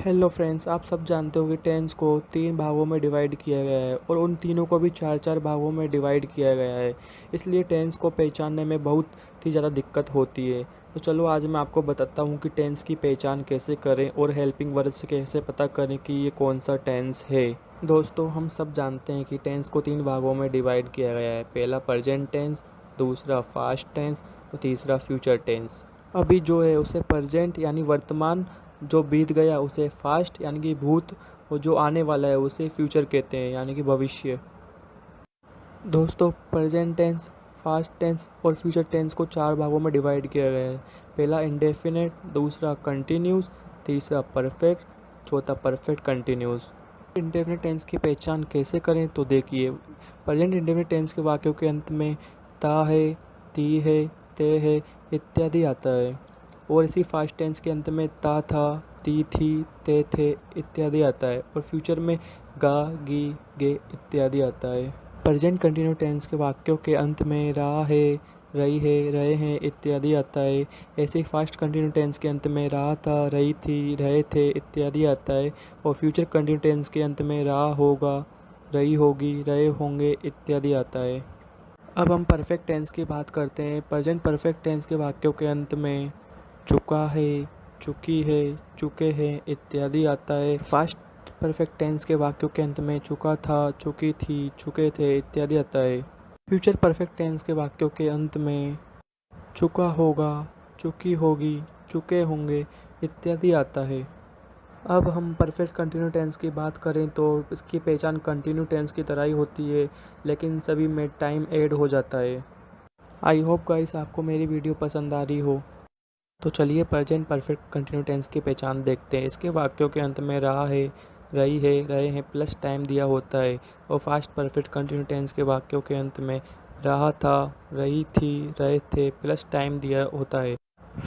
Hello friends, आप सब जानते हो कि टेंस को तीन भागों में डिवाइड किया गया है और उन तीनों को भी चार चार भागों में डिवाइड किया गया है। इसलिए टेंस को पहचानने में बहुत ही ज़्यादा दिक्कत होती है। तो चलो आज मैं आपको बताता हूँ कि टेंस की पहचान कैसे करें और हेल्पिंग वर्ड से कैसे पता करें कि ये कौन सा टेंस है। दोस्तों, हम सब जानते हैं कि टेंस को तीन भागों में डिवाइड किया गया है। पहला प्रेजेंट टेंस, दूसरा पास्ट टेंस और तीसरा फ्यूचर टेंस। अभी जो है उसे प्रेजेंट यानी वर्तमान, जो बीत गया उसे फास्ट यानी कि भूत, और जो आने वाला है उसे फ्यूचर कहते हैं यानी कि भविष्य। दोस्तों, प्रेजेंट टेंस, फास्ट टेंस और फ्यूचर टेंस को चार भागों में डिवाइड किया गया है। पहला इंडेफिनेट, दूसरा कंटिन्यूस, तीसरा परफेक्ट, चौथा परफेक्ट कंटिन्यूस। इंडेफिनेट टेंस की पहचान कैसे करें तो देखिए, प्रेजेंट इंडेफिनेट टेंस के वाक्यों के अंत में ता है, ती है, ते है इत्यादि आता है और इसी फास्ट टेंस के अंत में ता था, ती थी, ते थे इत्यादि आता है और फ्यूचर में गा, गी, गे इत्यादि आता है। प्रेजेंट कंटिन्यू टेंस के वाक्यों के अंत में रहा है, रही है, रहे हैं इत्यादि आता है। ऐसे ही फास्ट कंटिन्यू टेंस के अंत में रहा था, रही थी, रहे थे इत्यादि आता है और फ्यूचर कंटिन्यू टेंस के अंत में रहा होगा, रही होगी, रहे होंगे इत्यादि आता है। अब हम परफेक्ट टेंस की बात करते हैं। प्रेजेंट परफेक्ट टेंस के वाक्यों के अंत में चुका है, चुकी है, चुके हैं इत्यादि आता है। फास्ट परफेक्ट टेंस के वाक्यों के अंत में चुका था, चुकी थी, चुके थे इत्यादि आता है। फ्यूचर परफेक्ट टेंस के वाक्यों के अंत में चुका होगा, चुकी होगी, चुके होंगे इत्यादि आता है। अब हम परफेक्ट कंटिन्यू टेंस की बात करें तो इसकी पहचान कंटिन्यू टेंस की तरह ही होती है, लेकिन सभी में टाइम ऐड हो जाता है। आई होप गाइस आपको मेरी वीडियो पसंद आ रही हो। तो चलिए प्रेजेंट परफेक्ट कंटिन्यू टेंस की पहचान देखते हैं। इसके वाक्यों के अंत में रहा है, रही है, रहे हैं प्लस टाइम दिया होता है और फास्ट परफेक्ट कंटिन्यू टेंस के वाक्यों के अंत में रहा था, रही थी, रहे थे प्लस टाइम दिया होता है।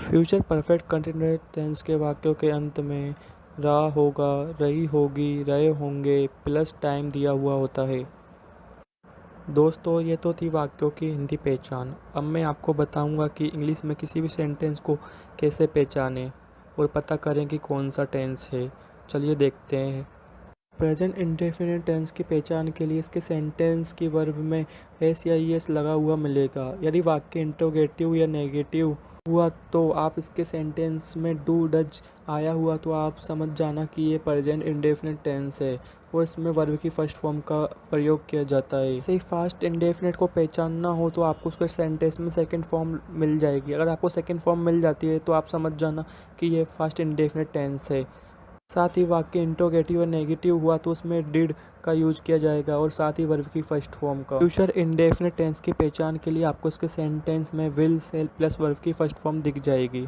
फ्यूचर परफेक्ट कंटिन्यू टेंस के वाक्यों के अंत में रहा होगा, रही होगी, रहे होंगे प्लस टाइम दिया हुआ होता है। दोस्तों, ये तो थी वाक्यों की हिंदी पहचान। अब मैं आपको बताऊंगा कि इंग्लिश में किसी भी सेंटेंस को कैसे पहचानें और पता करें कि कौन सा टेंस है। चलिए देखते हैं। प्रेजेंट इंडेफिनिट टेंस की पहचान के लिए इसके सेंटेंस की वर्ब में एस या ई एस लगा हुआ मिलेगा। यदि वाक्य इंट्रोगेटिव या नेगेटिव हुआ तो आप इसके सेंटेंस में डू डज आया हुआ तो आप समझ जाना कि ये प्रेजेंट इंडेफिनिट टेंस है और इसमें वर्ब की फर्स्ट फॉर्म का प्रयोग किया जाता है। इसे फास्ट इंडेफिनिट को पहचानना हो तो आपको उसके सेंटेंस में सेकंड फॉर्म मिल जाएगी। अगर आपको सेकंड फॉर्म मिल जाती है तो आप समझ जाना कि ये फास्ट इंडेफिनिट टेंस है। साथ ही वाक्य इंट्रोगेटिव और नेगेटिव हुआ तो उसमें डिड का यूज किया जाएगा और साथ ही वर्ब की फर्स्ट फॉर्म का। फ्यूचर इंडेफिनिट टेंस की पहचान के लिए आपको इसके सेंटेंस में विल, सेल प्लस वर्ब की फर्स्ट फॉर्म दिख जाएगी।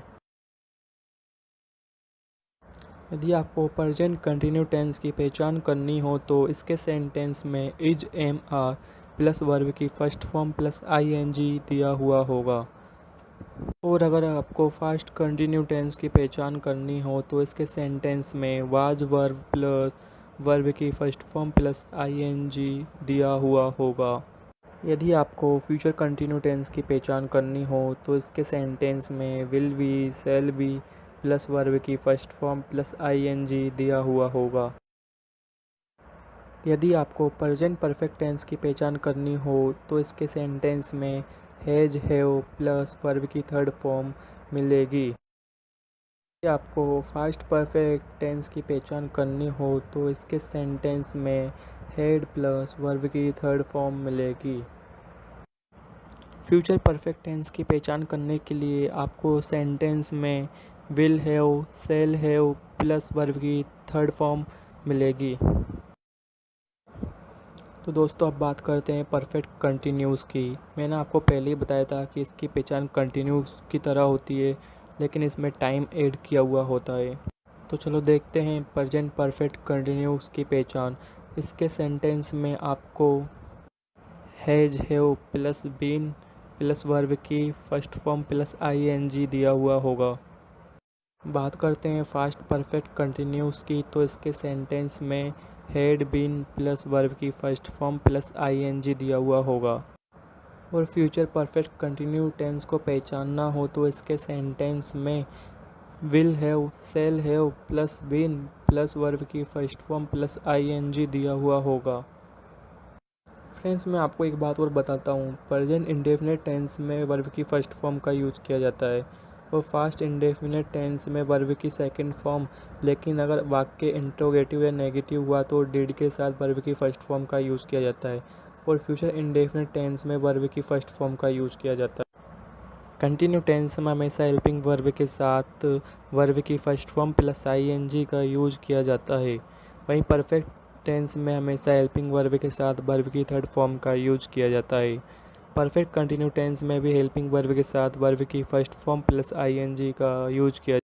यदि आपको प्रेजेंट कंटिन्यू टेंस की पहचान करनी हो तो इसके सेंटेंस में is, am, are plus verb की first form plus I N G दिया हुआ होगा। और अगर आपको फास्ट कंटिन्यू टेंस की पहचान करनी हो तो इसके सेंटेंस में वाज वर्ब प्लस वर्ब की फर्स्ट फॉर्म प्लस आईएनजी दिया हुआ होगा। यदि आपको फ्यूचर कंटिन्यू टेंस की पहचान करनी हो तो इसके सेंटेंस में will be, shall be plus verb की फर्स्ट फॉर्म प्लस आईएनजी दिया हुआ होगा। यदि आपको प्रेजेंट परफेक्ट टेंस की पहचान करनी हो तो इसके सेंटेंस में हैज, हैव प्लस वर्ब की थर्ड फॉर्म मिलेगी। यदि आपको फास्ट परफेक्ट टेंस की पहचान करनी हो तो इसके सेंटेंस में हैड प्लस वर्ब की थर्ड फॉर्म मिलेगी। फ्यूचर परफेक्ट टेंस की पहचान करने के लिए आपको सेंटेंस में will have, shall have plus verb की थर्ड फॉर्म मिलेगी। तो दोस्तों, अब बात करते हैं परफेक्ट कंटिन्यूस की। मैंने आपको पहले ही बताया था कि इसकी पहचान कंटिन्यूस की तरह होती है, लेकिन इसमें टाइम ऐड किया हुआ होता है। तो चलो देखते हैं प्रेजेंट परफेक्ट कंटिन्यूस की पहचान। इसके सेंटेंस में आपको has, have plus been plus verb की फर्स्ट फॉर्म प्लस आईएनजी दिया हुआ होगा। बात करते हैं फास्ट परफेक्ट कंटिन्यूस की, तो इसके सेंटेंस में हैड बीन प्लस वर्ब की फर्स्ट फॉर्म प्लस आईएनजी दिया हुआ होगा। और फ्यूचर परफेक्ट कंटिन्यू टेंस को पहचानना हो तो इसके सेंटेंस में will have, shall have plus been plus verb की फर्स्ट फॉर्म प्लस आईएनजी दिया हुआ होगा। फ्रेंड्स, मैं आपको एक बात और बताता हूँ। प्रेजेंट इंडेफिनिट टेंस में वर्ब की फर्स्ट फॉर्म का यूज़ किया जाता है और फास्ट इंडेफिनिट टेंस में वर्ब की सेकंड फॉर्म। लेकिन अगर वाक्य इंट्रोगेटिव या नेगेटिव हुआ तो डिड के साथ वर्ब की फर्स्ट फॉर्म का यूज़ किया जाता है और फ्यूचर इंडेफिनिट टेंस में वर्ब की फर्स्ट फॉर्म का यूज़ किया जाता है। कंटिन्यू टेंस में हमेशा हेल्पिंग वर्ब के साथ वर्ब की फर्स्ट फॉर्म प्लस आईएनजी का यूज़ किया जाता है। वहीं परफेक्ट टेंस में हमेशा हेल्पिंग वर्ब के साथ वर्ब की थर्ड फॉर्म का यूज़ किया जाता है। परफेक्ट कंटिन्यू टेंस में भी हेल्पिंग वर्ब के साथ वर्ब की फर्स्ट फॉर्म प्लस आईएनजी का यूज़ किया